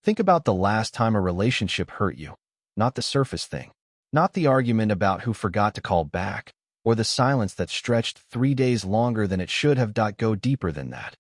Think about the last time a relationship hurt you. Not the surface thing. Not the argument about who forgot to call back, or the silence that stretched 3 days longer than it should have. Go deeper than that.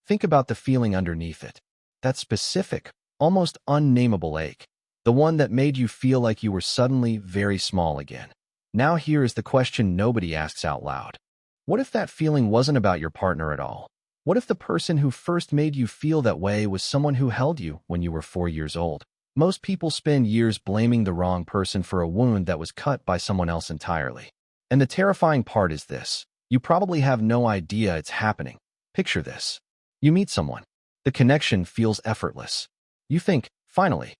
Think about the feeling underneath it. That specific, almost unnameable ache. The one that made you feel like you were suddenly very small again. Now here is the question nobody asks out loud. What if that feeling wasn't about your partner at all? What if the person who first made you feel that way was someone who held you when you were 4 years old? Most people spend years blaming the wrong person for a wound that was cut by someone else entirely. And the terrifying part is this. You probably have no idea it's happening. Picture this. You meet someone. The connection feels effortless. You think, finally,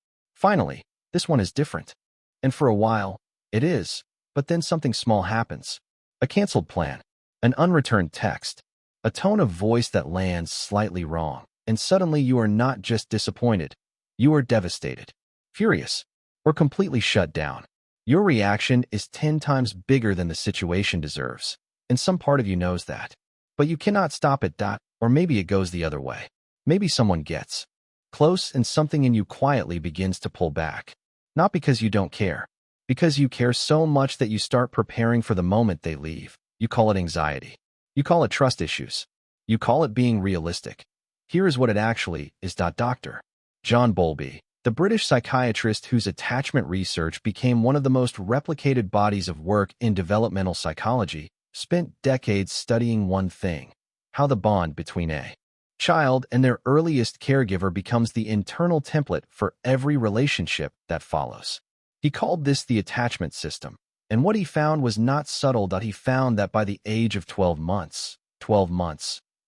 this one is different. And for a while, it is. But then something small happens. A canceled plan. An unreturned text. A tone of voice that lands slightly wrong. And suddenly you are not just disappointed. You are devastated, furious, or completely shut down. Your reaction is 10 times bigger than the situation deserves. And some part of you knows that. But you cannot stop it. Or maybe it goes the other way. Maybe someone gets close and something in you quietly begins to pull back. Not because you don't care. Because you care so much that you start preparing for the moment they leave. You call it anxiety. You call it trust issues. You call it being realistic. Here is what it actually is. Dr. John Bowlby, the British psychiatrist whose attachment research became one of the most replicated bodies of work in developmental psychology, spent decades studying one thing: how the bond between a child and their earliest caregiver becomes the internal template for every relationship that follows. He called this the attachment system. And what he found was not subtle. He found that by the age of 12 months,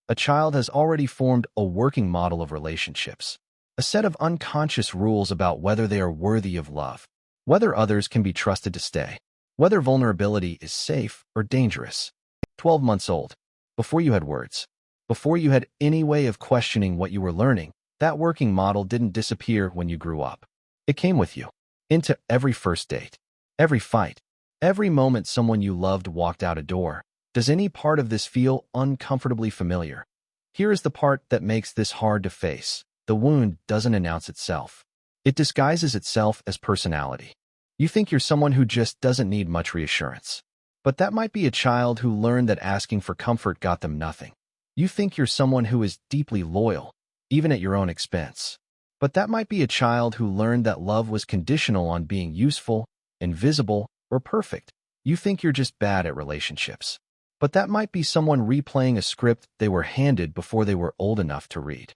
a child has already formed a working model of relationships. A set of unconscious rules about whether they are worthy of love, whether others can be trusted to stay, whether vulnerability is safe or dangerous. 12 months old, before you had words, before you had any way of questioning what you were learning, that working model didn't disappear when you grew up. It came with you, into every first date, every fight, every moment someone you loved walked out a door. Does any part of this feel uncomfortably familiar? Here is the part that makes this hard to face. The wound doesn't announce itself. It disguises itself as personality. You think you're someone who just doesn't need much reassurance. But that might be a child who learned that asking for comfort got them nothing. You think you're someone who is deeply loyal, even at your own expense. But that might be a child who learned that love was conditional on being useful, invisible, or perfect. You think you're just bad at relationships. But that might be someone replaying a script they were handed before they were old enough to read.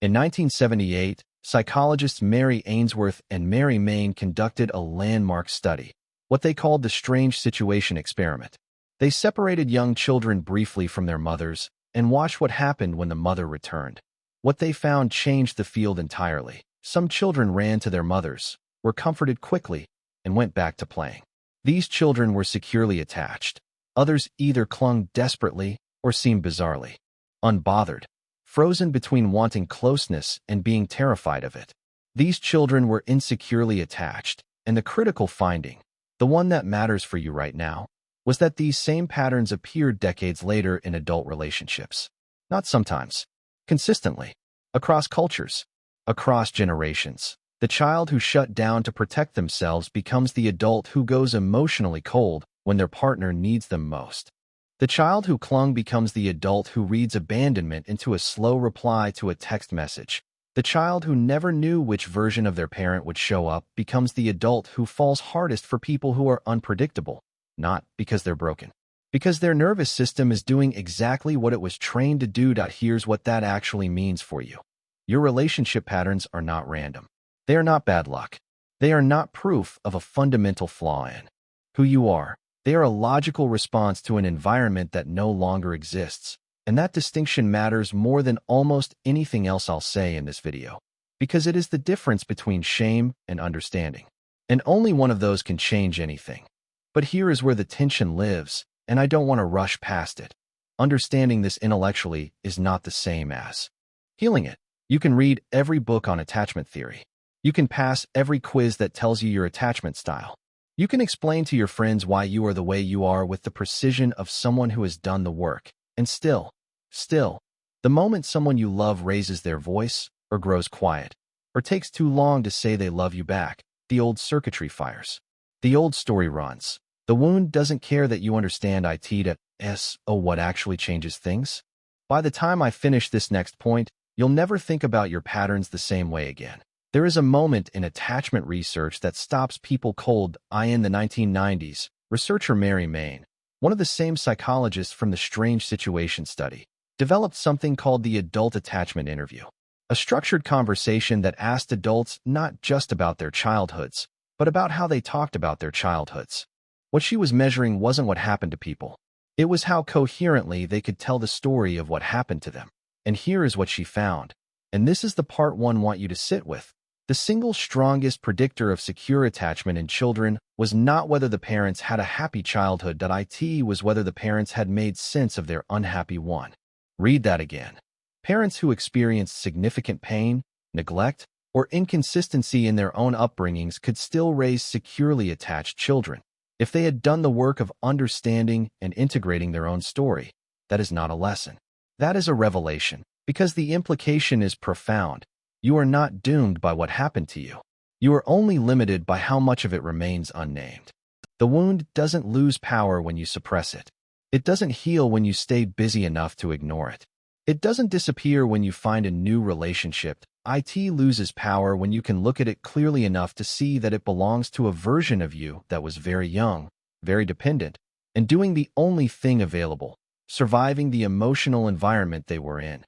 In 1978, psychologists Mary Ainsworth and Mary Main conducted a landmark study, what they called the strange situation experiment. They separated young children briefly from their mothers and watched what happened when the mother returned. What they found changed the field entirely. Some children ran to their mothers, were comforted quickly, and went back to playing. These children were securely attached. Others either clung desperately or seemed bizarrely unbothered, frozen between wanting closeness and being terrified of it. These children were insecurely attached, and the critical finding, the one that matters for you right now, was that these same patterns appeared decades later in adult relationships. Not sometimes. Consistently. Across cultures. Across generations. The child who shut down to protect themselves becomes the adult who goes emotionally cold when their partner needs them most. The child who clung becomes the adult who reads abandonment into a slow reply to a text message. The child who never knew which version of their parent would show up becomes the adult who falls hardest for people who are unpredictable, not because they're broken, because their nervous system is doing exactly what it was trained to do. Here's what that actually means for you. Your relationship patterns are not random. They are not bad luck. They are not proof of a fundamental flaw in who you are. They are a logical response to an environment that no longer exists. And that distinction matters more than almost anything else I'll say in this video, because it is the difference between shame and understanding. And only one of those can change anything. But here is where the tension lives, and I don't want to rush past it. Understanding this intellectually is not the same as healing it. You can read every book on attachment theory. You can pass every quiz that tells you your attachment style. You can explain to your friends why you are the way you are with the precision of someone who has done the work. And still, the moment someone you love raises their voice or grows quiet, or takes too long to say they love you back, the old circuitry fires. The old story runs. The wound doesn't care that you understand what actually changes things. By the time I finish this next point, you'll never think about your patterns the same way again. There is a moment in attachment research that stops people cold. In the 1990s, researcher Mary Main, one of the same psychologists from the Strange Situation study, developed something called the adult attachment interview, a structured conversation that asked adults not just about their childhoods, but about how they talked about their childhoods. What she was measuring wasn't what happened to people. It was how coherently they could tell the story of what happened to them. And here is what she found. And this is the part one want you to sit with. The single strongest predictor of secure attachment in children was not whether the parents had a happy childhood. It was whether the parents had made sense of their unhappy one. Read that again. Parents who experienced significant pain, neglect, or inconsistency in their own upbringings could still raise securely attached children. If they had done the work of understanding and integrating their own story, that is not a lesson. That is a revelation, because the implication is profound. You are not doomed by what happened to you. You are only limited by how much of it remains unnamed. The wound doesn't lose power when you suppress it. It doesn't heal when you stay busy enough to ignore it. It doesn't disappear when you find a new relationship. It loses power when you can look at it clearly enough to see that it belongs to a version of you that was very young, very dependent, and doing the only thing available, surviving the emotional environment they were in.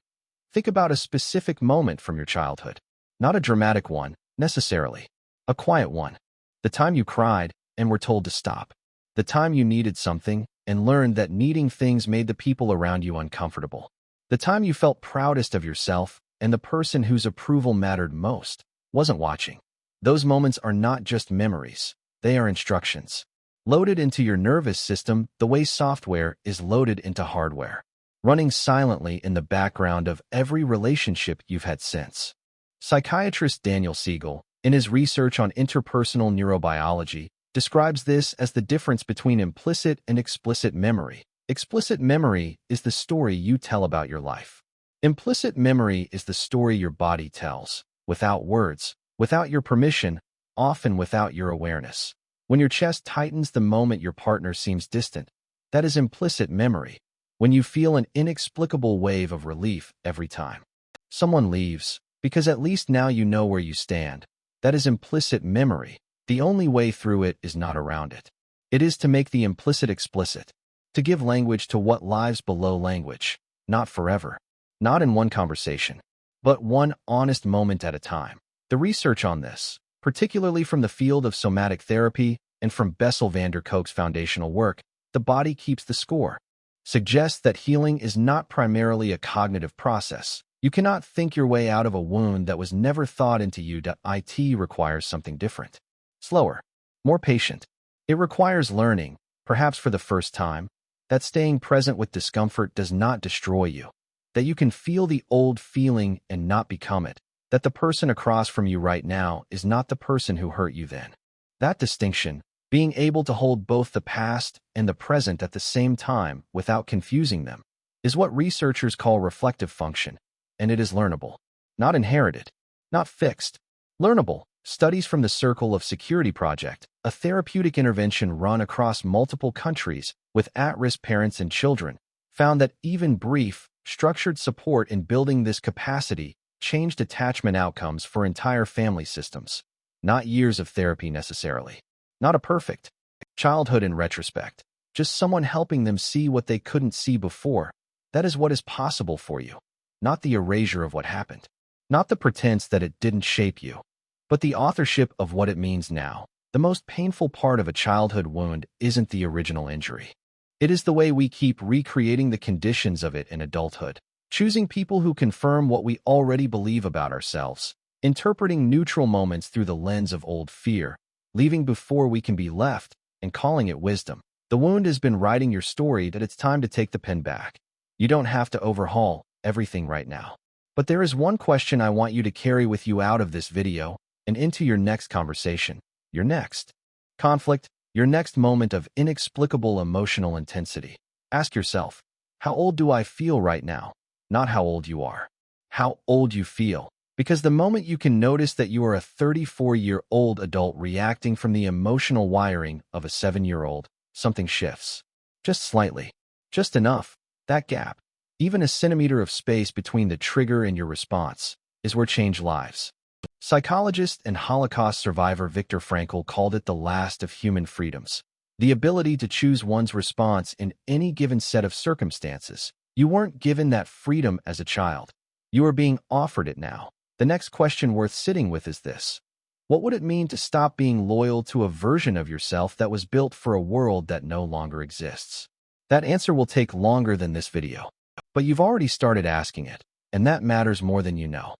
Think about a specific moment from your childhood. Not a dramatic one, necessarily. A quiet one. The time you cried and were told to stop. The time you needed something and learned that needing things made the people around you uncomfortable. The time you felt proudest of yourself and the person whose approval mattered most wasn't watching. Those moments are not just memories. They are instructions. Loaded into your nervous system the way software is loaded into hardware, running silently in the background of every relationship you've had since. Psychiatrist Daniel Siegel, in his research on interpersonal neurobiology, describes this as the difference between implicit and explicit memory. Explicit memory is the story you tell about your life. Implicit memory is the story your body tells, without words, without your permission, often without your awareness. When your chest tightens the moment your partner seems distant, that is implicit memory. When you feel an inexplicable wave of relief every time someone leaves, because at least now you know where you stand, that is implicit memory. The only way through it is not around it. It is to make the implicit explicit, to give language to what lies below language, not forever, not in one conversation, but one honest moment at a time. The research on this, particularly from the field of somatic therapy and from Bessel van der Kolk's foundational work, The Body Keeps the Score, suggests that healing is not primarily a cognitive process. You cannot think your way out of a wound that was never thought into you. It requires something different, slower, more patient. It requires learning, perhaps for the first time, that staying present with discomfort does not destroy you, that you can feel the old feeling and not become it, that the person across from you right now is not the person who hurt you then. That distinction, being able to hold both the past and the present at the same time without confusing them, is what researchers call reflective function, and it is learnable, not inherited, not fixed. Learnable. Studies from the Circle of Security Project, a therapeutic intervention run across multiple countries with at-risk parents and children, found that even brief, structured support in building this capacity changed attachment outcomes for entire family systems. Not years of therapy necessarily. Not a perfect childhood in retrospect. Just someone helping them see what they couldn't see before. That is what is possible for you. Not the erasure of what happened. Not the pretense that it didn't shape you, but the authorship of what it means now. The most painful part of a childhood wound isn't the original injury. It is the way we keep recreating the conditions of it in adulthood, choosing people who confirm what we already believe about ourselves, interpreting neutral moments through the lens of old fear, leaving before we can be left, and calling it wisdom. The wound has been writing your story that it's time to take the pen back. You don't have to overhaul everything right now. But there is one question I want you to carry with you out of this video and into your next conversation, your next conflict, your next moment of inexplicable emotional intensity. Ask yourself, how old do I feel right now? Not how old you are. How old you feel. Because the moment you can notice that you are a 34-year-old adult reacting from the emotional wiring of a 7-year-old, something shifts. Just slightly. Just enough. That gap, even a centimeter of space between the trigger and your response, is where change lives. Psychologist and Holocaust survivor Viktor Frankl called it the last of human freedoms. The ability to choose one's response in any given set of circumstances. You weren't given that freedom as a child. You are being offered it now. The next question worth sitting with is this. What would it mean to stop being loyal to a version of yourself that was built for a world that no longer exists? That answer will take longer than this video. But you've already started asking it, and that matters more than you know.